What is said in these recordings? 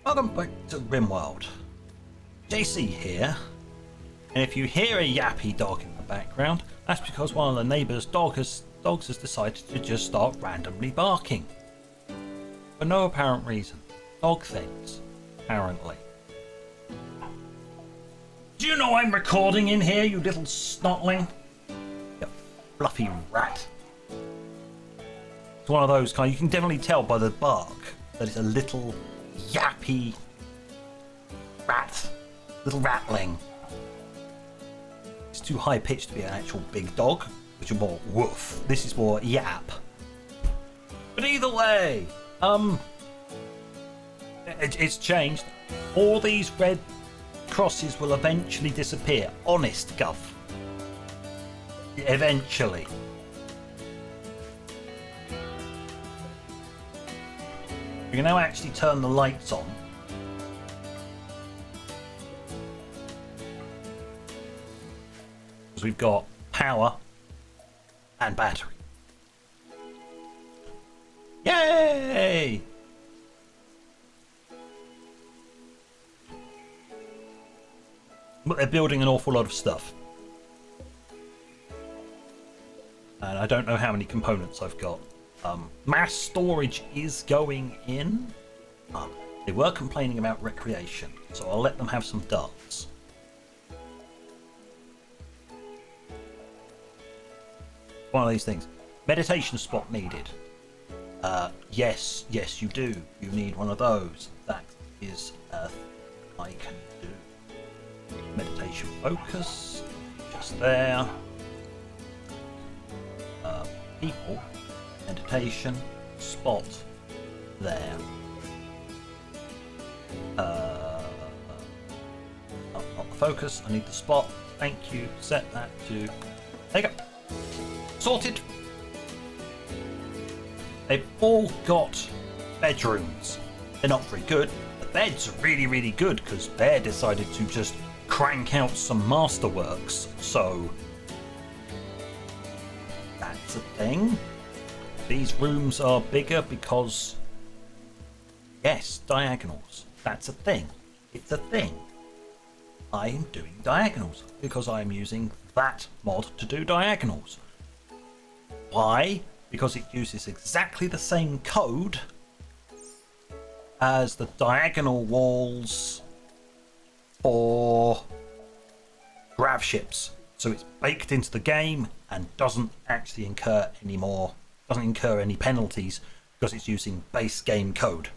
Welcome back to RimWorld. JC here, and if you hear a yappy dog in the background, that's because one of the neighbour's dogs has decided to just start randomly barking. For no apparent reason. Dog things, apparently. Do you know I'm recording in here, you little snotling? You fluffy rat. It's one of those kind, you can definitely tell by the bark that it's a little yappy rat, little ratling. It's too high pitched to be an actual big dog, which is more woof. This is more yap. But either way, it's changed. All these red crosses will eventually disappear. Honest, Gov. Eventually. You can now actually turn the lights on. Because we've got power and battery. Yay! But they're building an awful lot of stuff. And I don't know how many components I've got. Mass storage is going in. They were complaining about recreation, so I'll let them have some darts. One of these things. Meditation spot needed. Yes, you do. You need one of those. That is a thing I can do. Meditation focus. Just there. People. Meditation spot there. Not the focus. I need the spot. Thank you. Set that to. There you go. Sorted. They've all got bedrooms. They're not very good. The beds are really, really good because Bear decided to just crank out some masterworks. So that's a thing. These rooms are bigger because, yes, diagonals. That's a thing. It's a thing. I am doing diagonals because I am using that mod to do diagonals. Why? Because it uses exactly the same code as the diagonal walls for gravships. So it's baked into the game and doesn't actually incur any penalties because it's using base game code,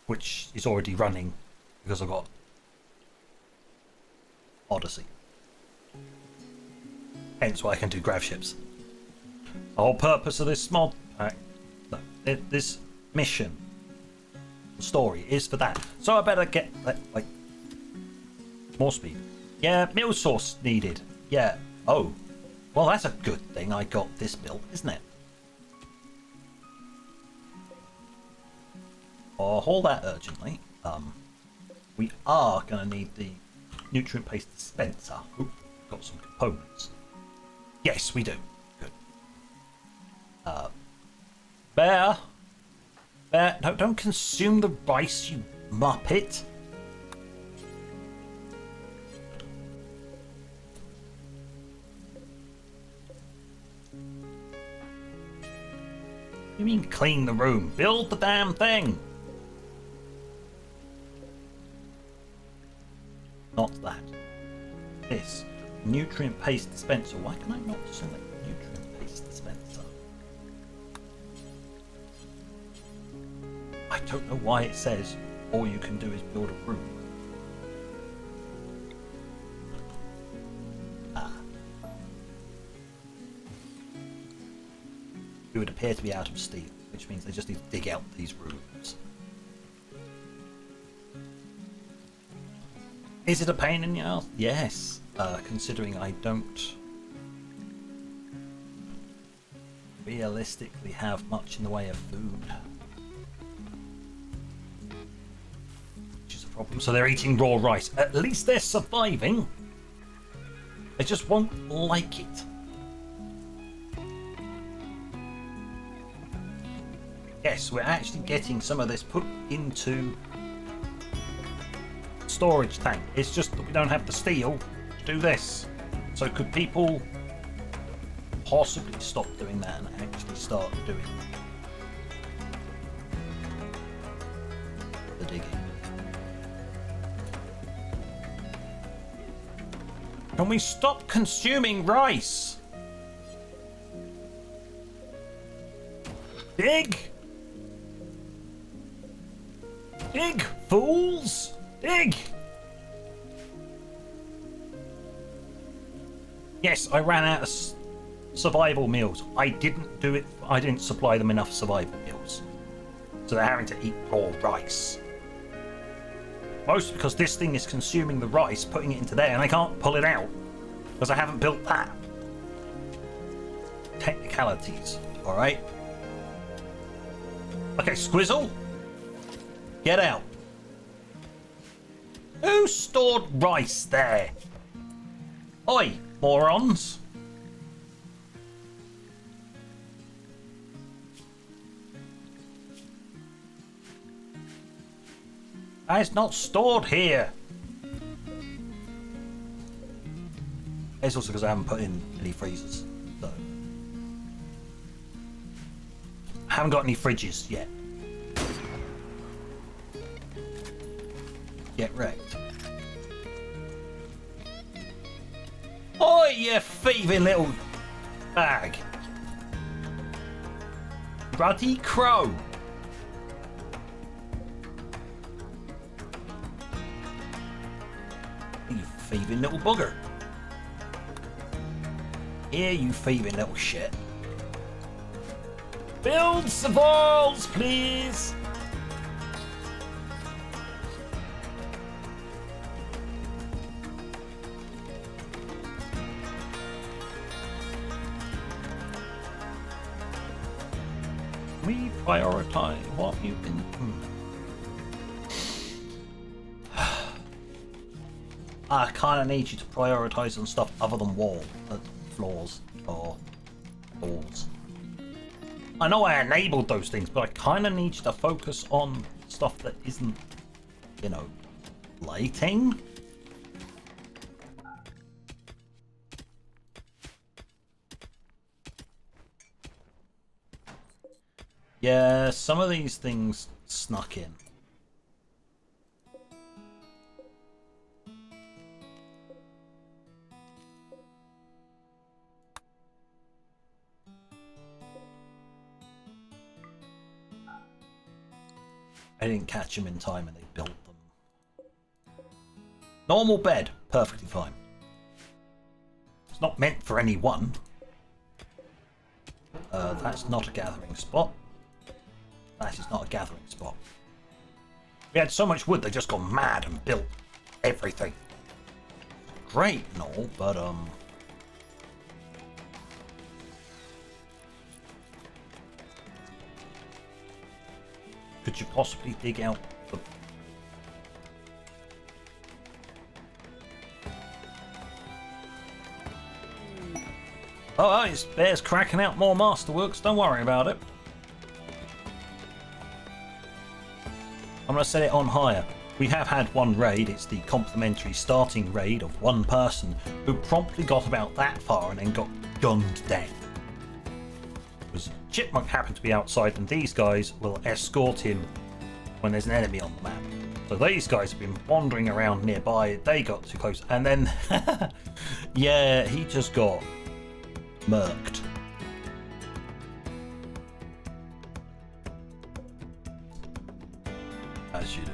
which is already running because I've got Odyssey. Hence why I can do gravships. The whole purpose of this mod pack, this mission, the story is for that. So I better get like more speed. Yeah, mill source needed. Yeah. Oh, well, that's a good thing I got this built, isn't it? I'll hold that urgently. We are going to need the nutrient paste dispenser. Ooh, got some components. Yes, we do. Good. Bear, no, don't consume the rice, you muppet. You mean clean the room? Build the damn thing. Not that. This nutrient paste dispenser. Why can I not select nutrient paste dispenser? I don't know why it says all you can do is build a room. It would appear to be out of steel, which means they just need to dig out these rooms. Is it a pain in the ass? Yes, considering I don't realistically have much in the way of food. Which is a problem. So they're eating raw rice. At least they're surviving. They just won't like it. Yes, we're actually getting some of this put into storage tank. It's just that we don't have the steel to do this. So could people possibly stop doing that and actually start doing the digging? Can we stop consuming rice? Dig! Dig, fools! Dig! Yes, I ran out of survival meals. I didn't do it. I didn't supply them enough survival meals. So they're having to eat raw rice. Mostly because this thing is consuming the rice, putting it into there, and I can't pull it out. Because I haven't built that. Technicalities, alright? Okay, Squizzle. Get out. Who stored rice there? Oi, morons. It's not stored here. It's also because I haven't put in any freezers. So. I haven't got any fridges yet. Get wrecked. Oi, you thieving little bag. Ruddy crow. You thieving little bugger. Here, you thieving little shit. Build some walls, please. We prioritize what you can. I kind of need you to prioritize on stuff other than floors or walls. I know I enabled those things, but I kind of need you to focus on stuff that isn't, you know, lighting. Yeah, some of these things snuck in. I didn't catch them in time and they built them. Normal bed, perfectly fine. It's not meant for anyone. That's not a gathering spot. That is not a gathering spot. We had so much wood they just got mad and built everything. Great and all, but could you possibly dig out the... Oh, it's Bear's cracking out more masterworks, don't worry about it. I'm going to set it on higher. We have had one raid, it's the complimentary starting raid of one person who promptly got about that far and then got gunned down. Because Chipmunk happened to be outside and these guys will escort him when there's an enemy on the map. So these guys have been wandering around nearby, they got too close and then, yeah, he just got murked. As you do.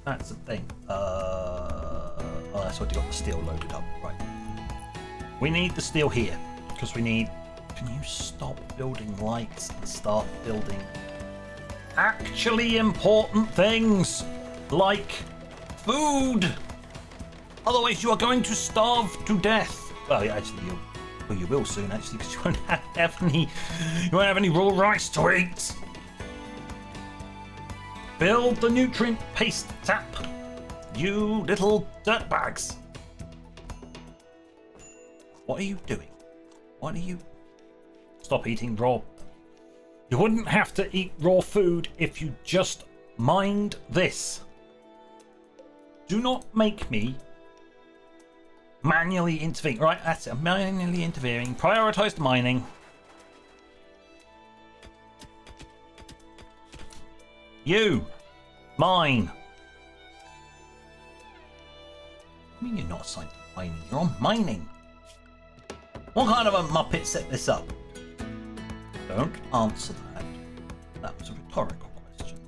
That's the thing. Oh, that's already got the steel loaded up. Right. We need the steel here because we need. Can you stop building lights and start building actually important things like food? Otherwise, you are going to starve to death. Well, yeah, actually, you will soon. Actually, because you won't have any raw rice to eat. Build the nutrient paste tap, you little dirtbags. What are you doing? Why do you stop eating raw? You wouldn't have to eat raw food if you just mined this. Do not make me manually intervene. Right, that's it. Manually interfering. Prioritize the mining. You! Mine! I mean, you're not assigned to mining. You're on mining. What kind of a muppet set this up? Don't answer that. That was a rhetorical question.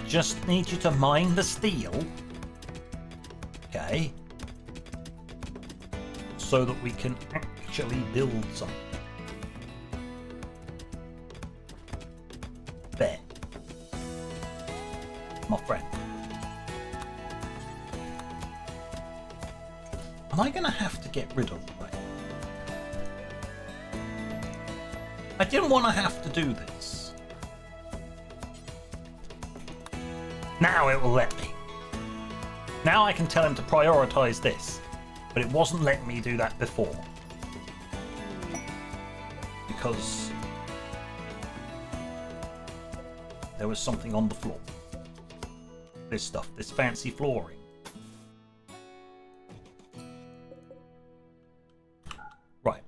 Just need you to mine the steel. Okay. So that we can actually build something. There. My friend. Am I going to have to get rid of them? I didn't want to have to do this. Now it will let me. Now I can tell him to prioritize this. But it wasn't letting me do that before. Because there was something on the floor. This stuff, this fancy flooring. Right.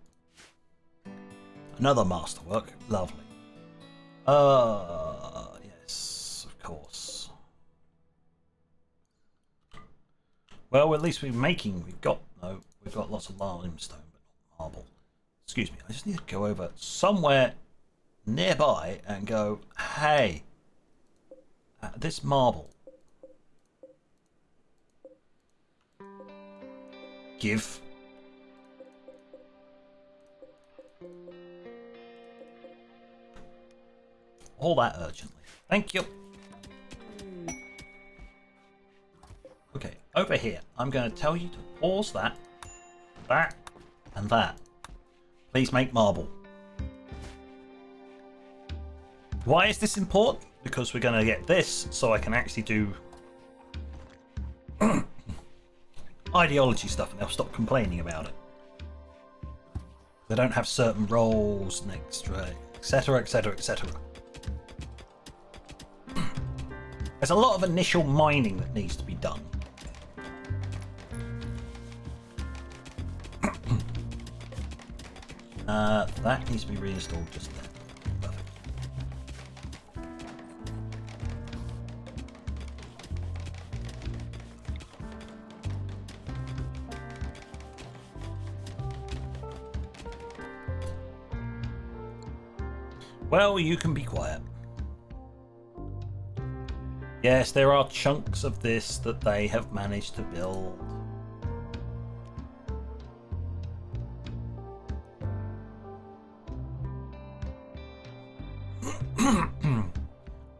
Another masterwork. Lovely. Yes, of course. Well, at least we've got lots of limestone, but not marble. Excuse me, I just need to go over somewhere nearby and go, hey, this marble. Give. All that urgently. Thank you. Okay, over here, I'm going to tell you to pause that, and that. Please make marble. Why is this important? Because we're going to get this so I can actually do ideology stuff and they'll stop complaining about it. They don't have certain roles and extra, etc, etc, etc. There's a lot of initial mining that needs to be done. That needs to be reinstalled just there. Perfect. Well, you can be quiet. Yes, there are chunks of this that they have managed to build.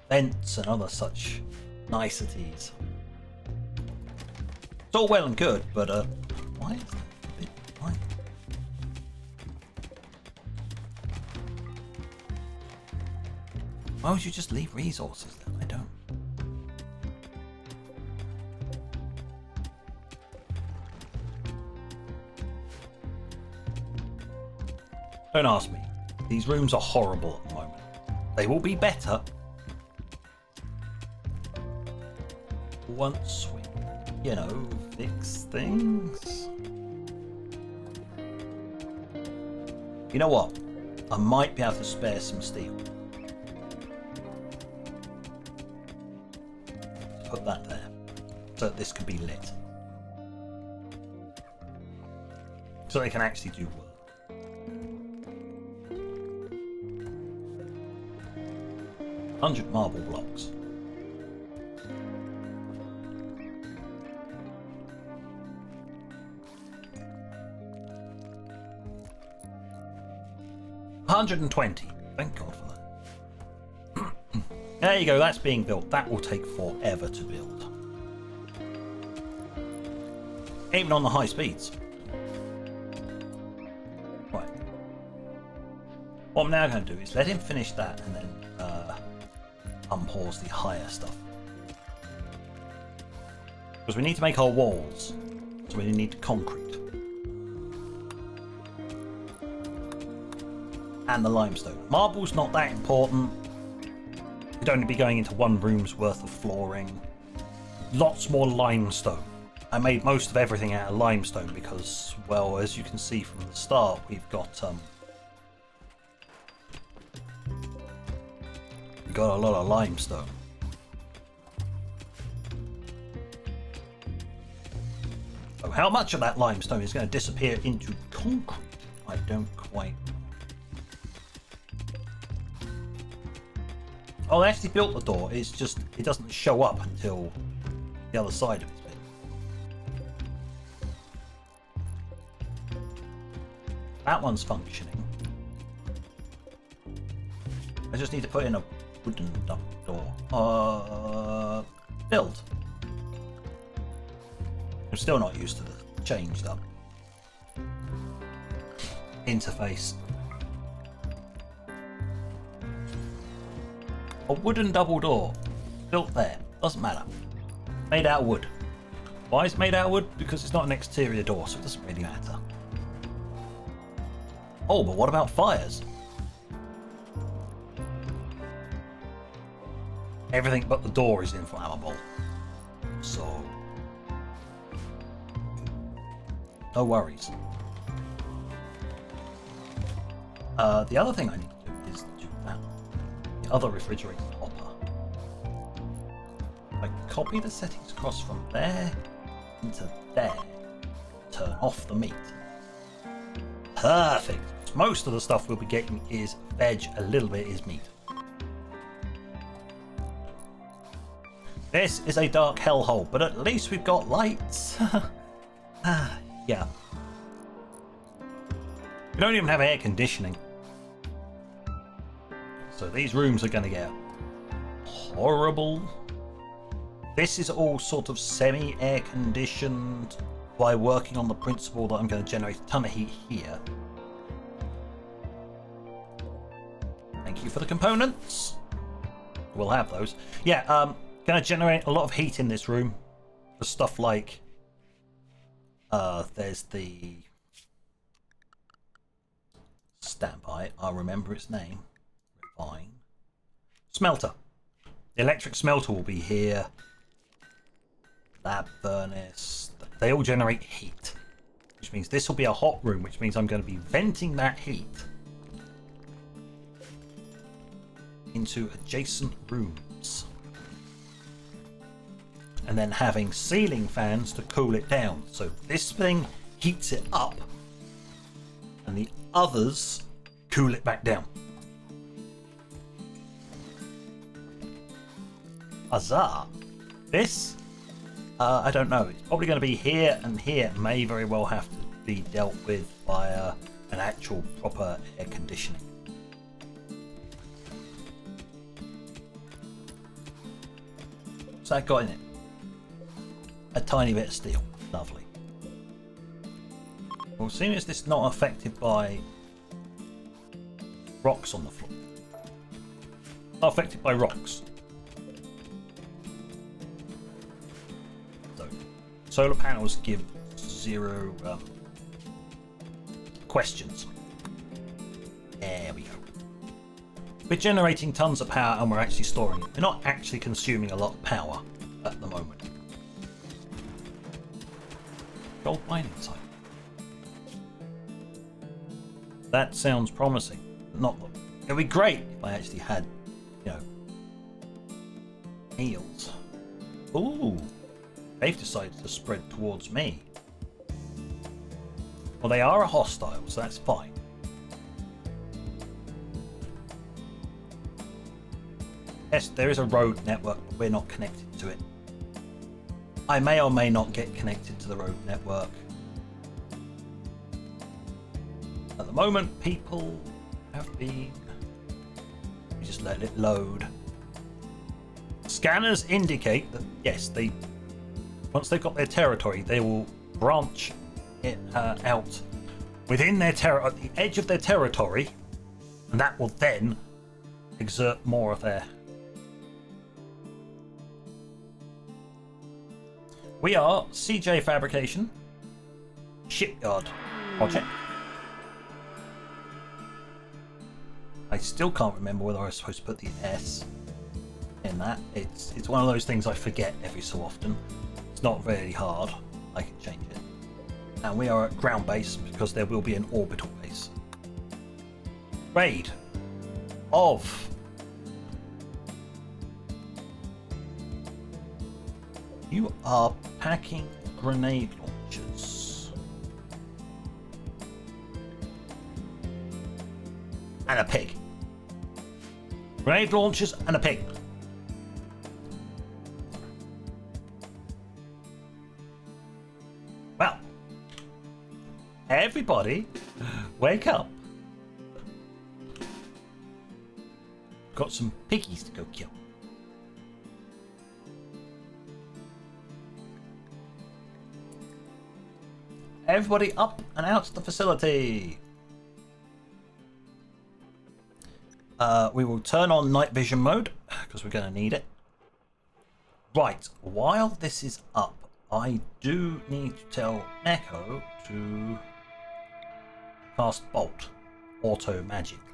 Vents and other such niceties. It's all well and good, but why is that a bit right? Why would you just leave resources then? I don't. Don't ask me. These rooms are horrible at the moment. They will be better once we, fix things. You know what? I might be able to spare some steel. Put that there so that this could be lit. So they can actually do work. 100 marble blocks. $120. Thank God for that. There you go, that's being built. That will take forever to build. Even on the high speeds. Right. What I'm now going to do is let him finish that and then unpause the higher stuff. Because we need to make our walls. So we need concrete. And the limestone. Marble's not that important. We'd only be going into one room's worth of flooring. Lots more limestone. I made most of everything out of limestone because, well, as you can see from the start, we've got a lot of limestone. So how much of that limestone is going to disappear into concrete? I don't quite. Oh, they actually built the door. It's just it doesn't show up until the other side of it. That one's functioning. I just need to put in a wooden door. Build. I'm still not used to the changed up interface. A wooden double door. Built there. Doesn't matter. Made out of wood. Why is it made out of wood? Because it's not an exterior door, so it doesn't really matter. Oh, but what about fires? Everything but the door is inflammable. So no worries. The other thing I need to do is do that. The other refrigerator hopper. I copy the settings across from there into there. Turn off the meat. Perfect. Most of the stuff we'll be getting is veg, a little bit is meat. This is a dark hellhole, but at least we've got lights. Yeah. We don't even have air conditioning. So these rooms are going to get horrible. This is all sort of semi-air conditioned by working on the principle that I'm going to generate a ton of heat here. Thank you for the components. We'll have those. Yeah, going to generate a lot of heat in this room. For stuff like there's the standby. I'll remember its name. Refine. Smelter. The electric smelter will be here. Lab furnace. They all generate heat, which means this will be a hot room, which means I'm going to be venting that heat into adjacent rooms. And then having ceiling fans to cool it down. So this thing heats it up and the others cool it back down. Huzzah! This, I don't know. It's probably going to be here and here. May very well have to be dealt with via an actual proper air conditioning. What's that got in it? A tiny bit of steel. Lovely. Well, seeing as this is not affected by rocks on the floor. Not affected by rocks. So, solar panels give 0 questions. There we go. We're generating tons of power and we're actually storing it. We're not actually consuming a lot of power at the moment. Gold mining site. That sounds promising. Not that it'd be great if I actually had, you know, eels. Ooh, they've decided to spread towards me. Well, they are a hostile, so that's fine. Yes, there is a road network, but we're not connected to it. I may or may not get connected to the road network. At the moment, people have been... We just let it load. Scanners indicate that, yes, they once they've got their territory, they will branch it out within their at the edge of their territory, and that will then exert more of their... We are CJ Fabrication Shipyard project. I still can't remember whether I was supposed to put the S in that. It's one of those things I forget every so often. It's not very hard. I can change it. And we are at ground base because there will be an orbital base. Raid of you are packing grenade launchers and a pig. Grenade launchers and a pig. Well, everybody, wake up. Got some piggies to go kill. Everybody up and out of the facility. We will turn on night vision mode because we're going to need it. Right, while this is up, I do need to tell Echo to cast Bolt auto magically.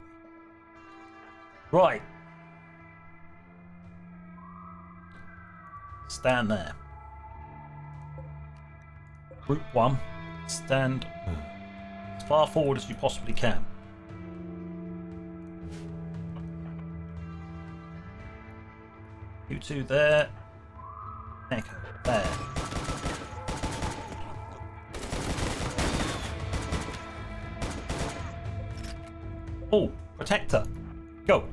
Right. Stand there. Group 1, stand as far forward as you possibly can. You two there. Echo there. Oh, protector. Go.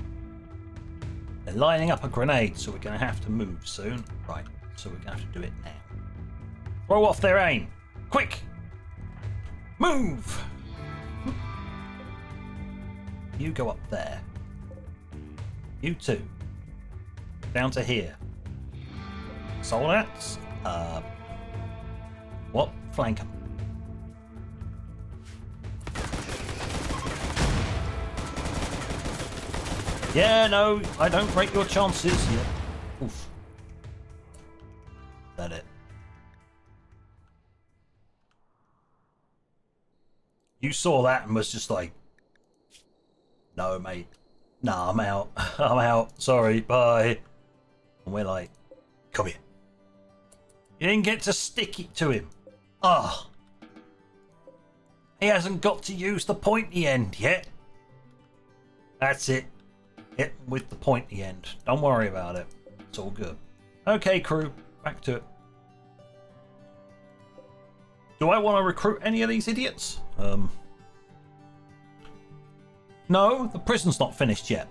They're lining up a grenade, so we're going to have to move soon. Right, so we're going to have to do it now. Throw off their aim. Quick! Move! You go up there. You two. Down to here. Solats. What? Flank them. Yeah, no, I don't break your chances. Yeah. Oof. Is that it? You saw that and was just like, no, mate. Nah, I'm out. I'm out. Sorry, bye. And we're like, come here. You didn't get to stick it to him. Ah. He hasn't got to use the pointy end yet. That's it. Hit with the pointy end. Don't worry about it. It's all good. Okay, crew. Back to it. Do I want to recruit any of these idiots? No, the prison's not finished yet.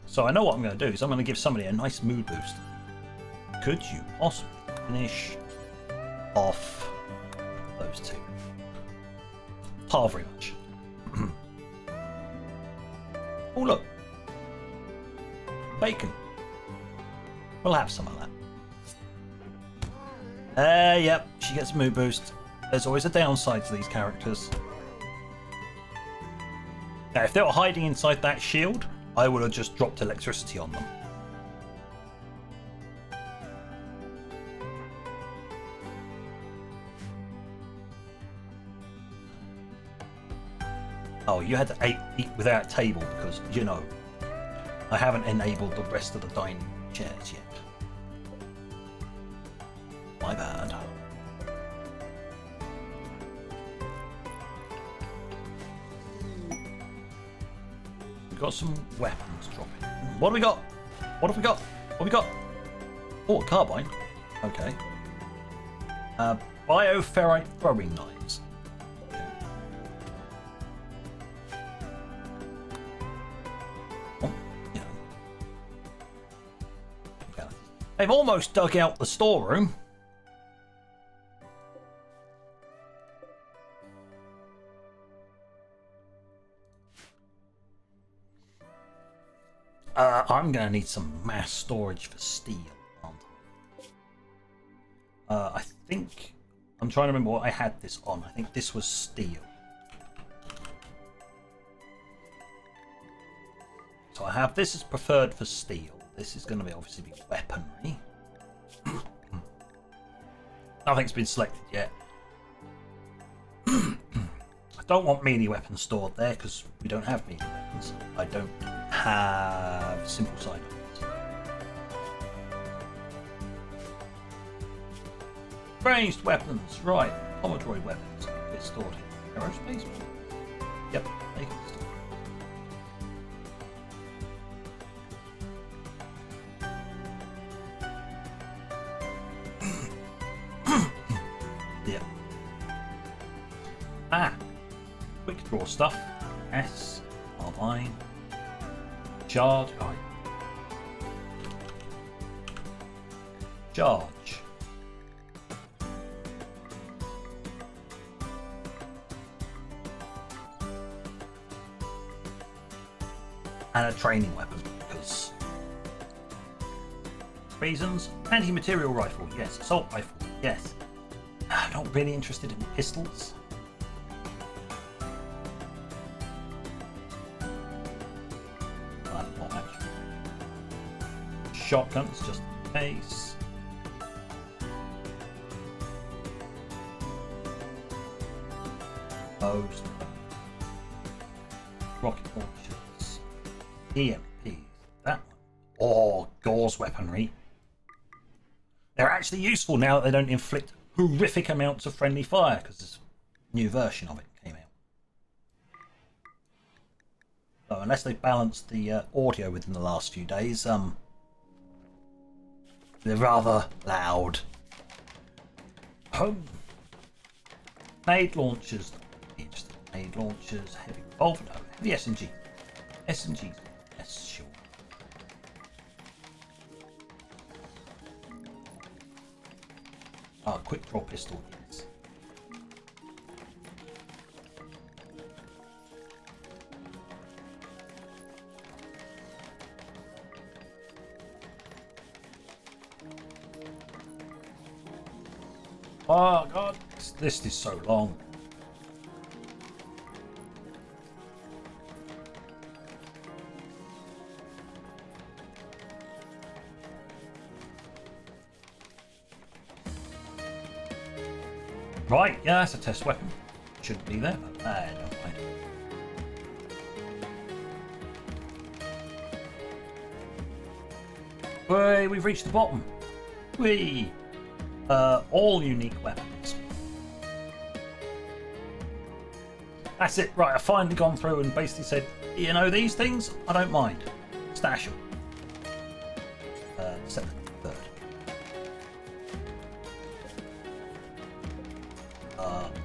So I know what I'm going to do is I'm going to give somebody a nice mood boost. Could you possibly finish off those two? Pas very much. Oh look, bacon. We'll have some of that. Yep, she gets a mood boost. There's always a downside to these characters. Now, if they were hiding inside that shield, I would have just dropped electricity on them. Oh, you had to eat without a table because, you know, I haven't enabled the rest of the dining chairs yet. My bad. We've got some weapons dropping. What do we got? What have we got? What have we got? Oh, a carbine. Okay. Bioferrite throwing knives. They've almost dug out the storeroom. I'm going to need some mass storage for steel, aren't I? I think... I'm trying to remember what I had this on. I think this was steel. So I have this is preferred for steel. This is going to be obviously be weaponry. Nothing's been selected yet. I don't want melee weapons stored there because we don't have melee weapons. I don't have simple sidearms. Ranged weapons, right. Commodore weapons get stored here. Aerospace? Yep, they can be stored. Yeah. Quick draw stuff. S, Carbine, Charge. Right. Charge. And a training weapon because reasons. Anti-material rifle, yes. Assault rifle, yes. Not really interested in pistols. Not actually. Shotguns, just in case. Bows. Rocket launchers. EMPs. That one. Oh, Gauze weaponry. They're actually useful now that they don't inflict horrific amounts of friendly fire because this new version of it came out. So unless they balanced the audio within the last few days, they're rather loud. Grenade launchers. Interesting. Grenade launchers. Heavy revolver. No, heavy SMG. SMGs. Yes, sure. Quick draw pistol, yes. Oh god, this list is so long. Right, yeah, that's a test weapon. Shouldn't be there, but I don't mind. Hey, we've reached the bottom. Whee! All unique weapons. That's it, right, I've finally gone through and basically said, you know, these things, I don't mind. Stash them. Second, third.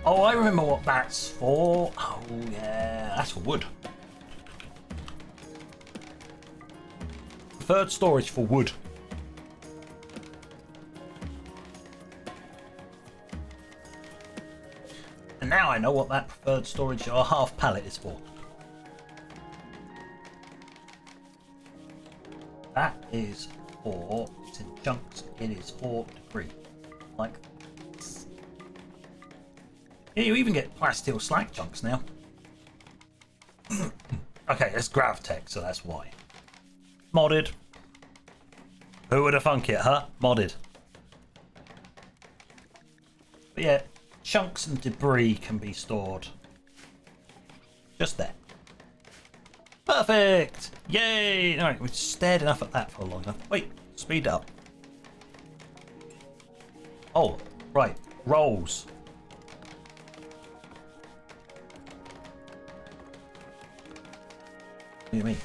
Oh, I remember what that's for. Oh, yeah, that's for wood. Preferred storage for wood. And now I know what that preferred storage or half pallet is for. That is for, it's in chunks, it is for debris. Like this. Yeah, you even get plasteel slag chunks now. Okay, it's GravTech, so that's why. Modded. Who would have thunk it, huh? Modded. But yeah, chunks and debris can be stored just there. Perfect! Yay! Alright, we've stared enough at that for long enough. Wait, speed up. Oh, right. Rolls. What do you mean?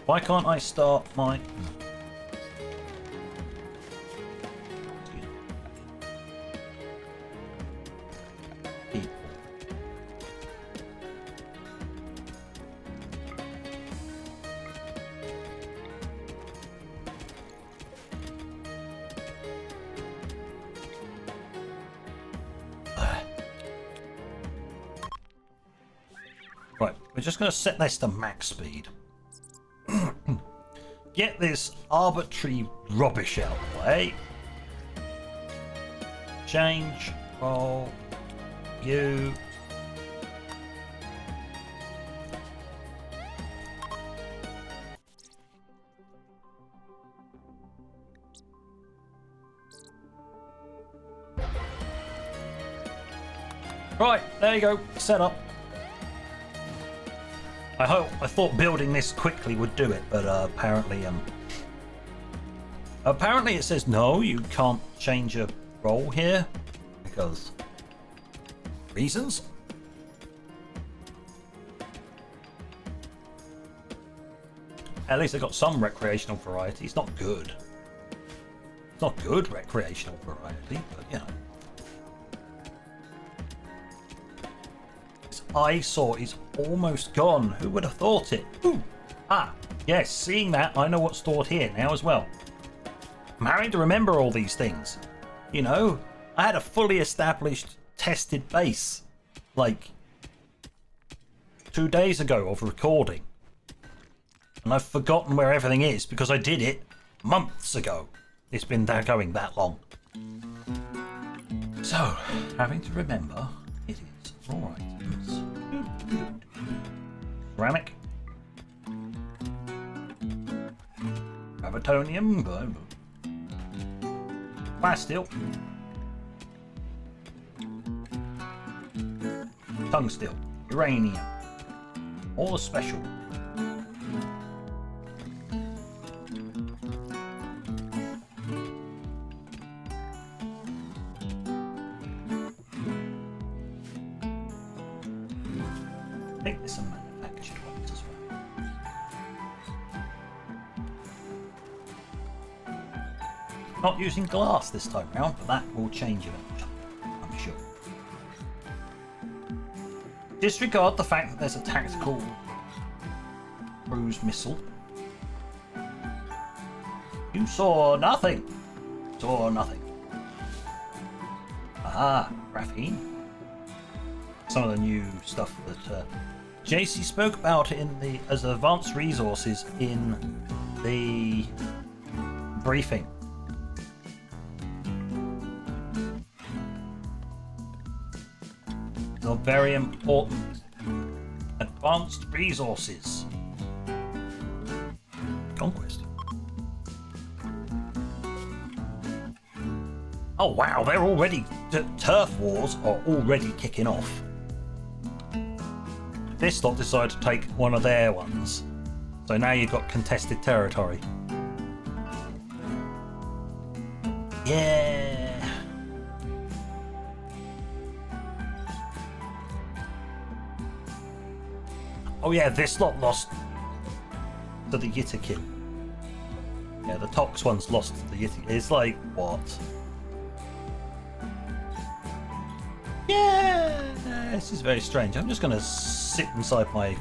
Why can't I start my... Right, we're just going to set this to max speed. Get this arbitrary rubbish out of the way. Change, roll, you, Right, there you go. Set up. I thought building this quickly would do it, but apparently it says no, you can't change a role here because reasons. At least they got some recreational variety. It's not good. It's not good recreational variety, but you know. This eyesore is almost gone. Who would have thought it? Ooh. Ah, yes, seeing that, I know what's stored here now as well. I'm having to remember all these things. You know, I had a fully established, tested base, like 2 days ago of recording. And I've forgotten where everything is because I did it months ago. It's been going that long. So, having to remember, it is all items. Ceramic. Gravitonium. Plasteel. Tungsteel. Uranium. All the special. I think there's some manufactured ones as well. Not using glass this time round, but that will change eventually, I'm sure. Disregard the fact that there's a tactical cruise missile. You saw nothing. Saw nothing. Aha, graphene. Some of the new stuff that JC spoke about as advanced resources in the briefing. These are very important advanced resources. Conquest. Oh wow, they're already turf wars are already kicking off. This lot decided to take one of their ones. So now you've got contested territory. Yeah. Oh yeah, this lot lost to the Yitakin. Yeah, the Tox one's lost to the Yitakin. It's like, what? Yeah, this is very strange. I'm just going to sit inside my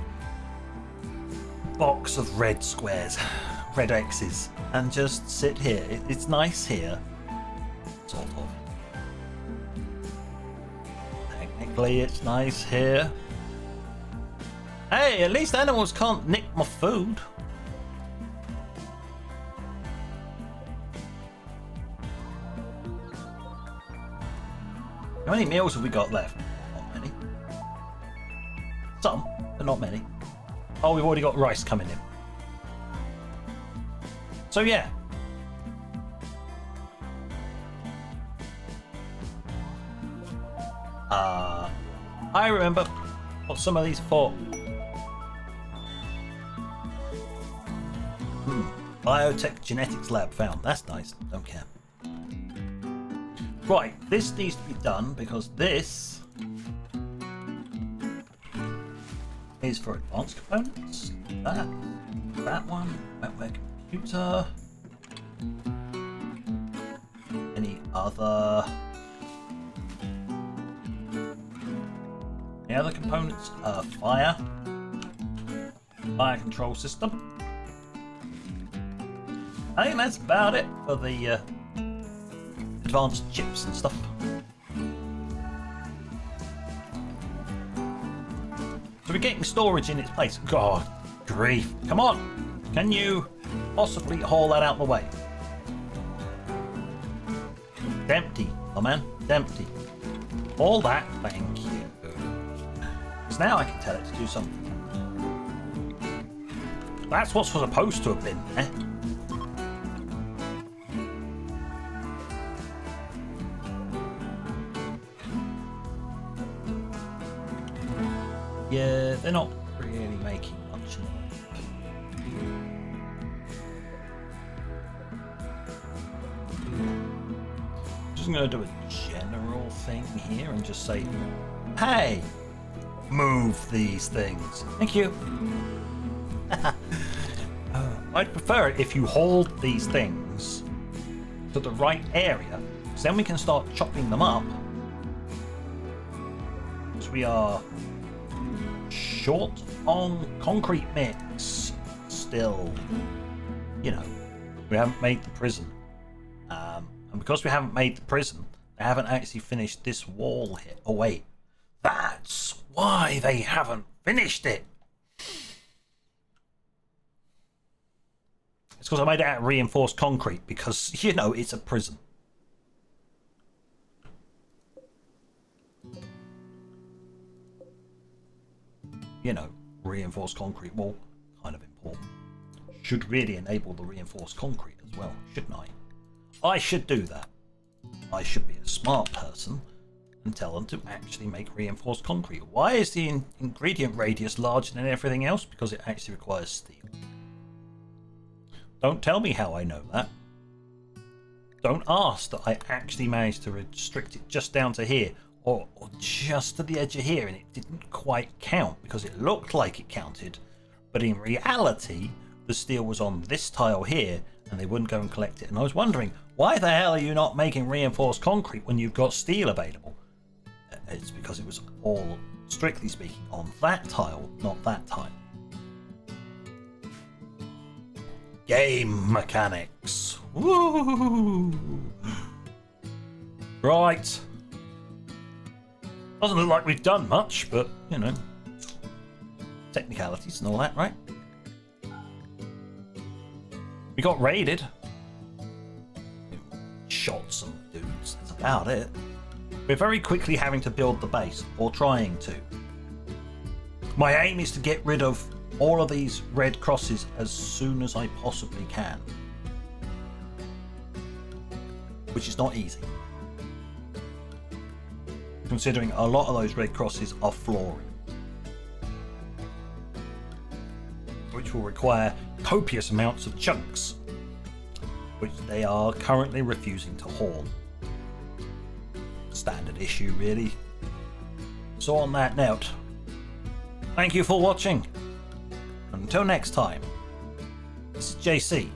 box of red squares, red X's, and just sit here. It's nice here, sort of. Technically, it's nice here. Hey, at least animals can't nick my food. How many meals have we got left? Not many. Some, but not many. Oh, we've already got rice coming in. So yeah. I remember what some of these are for. Biotech genetics lab found. That's nice. Don't care. Right, this needs to be done because this is for advanced components. That one, wetware computer. Any other components? Fire control system. I think that's about it for the advanced chips and stuff. So we're getting storage in its place. God, grief. Come on. Can you possibly haul that out the way? It's empty, my man. It's empty. All that, thank you. Because now I can tell it to do something. That's what's supposed to have been there. Yeah, they're not really making much noise. I'm going to do a general thing here and just say, hey, move these things. Thank you. I'd prefer it if you hold these things to the right area, because then we can start chopping them up. Because we are short on concrete mix still. You know, we haven't made the prison. And because we haven't made the prison, they haven't actually finished this wall here. Oh wait, that's why they haven't finished it. It's because I made it out of reinforced concrete, because, you know, it's a prison. You know, reinforced concrete wall, kind of important. Should really enable the reinforced concrete as well, shouldn't I? I should do that. I should be a smart person and tell them to actually make reinforced concrete. Why is the ingredient radius larger than everything else? Because it actually requires steel. Don't tell me how I know that. Don't ask that I actually managed to restrict it just down to here, or just to the edge of here, and it didn't quite count because it looked like it counted, but in reality the steel was on this tile here and they wouldn't go and collect it. And I was wondering, why the hell are you not making reinforced concrete when you've got steel available? It's because it was all, strictly speaking, on that tile, not that tile. Game mechanics. Woo! Right. Doesn't look like we've done much, but, you know, technicalities and all that, right? We got raided. Shot some dudes. That's about it. We're very quickly having to build the base, or trying to. My aim is to get rid of all of these red crosses as soon as I possibly can. Which is not easy, considering a lot of those red crosses are flooring, which will require copious amounts of chunks, which they are currently refusing to haul. Standard issue, really. So on that note, thank you for watching. Until next time, this is JC.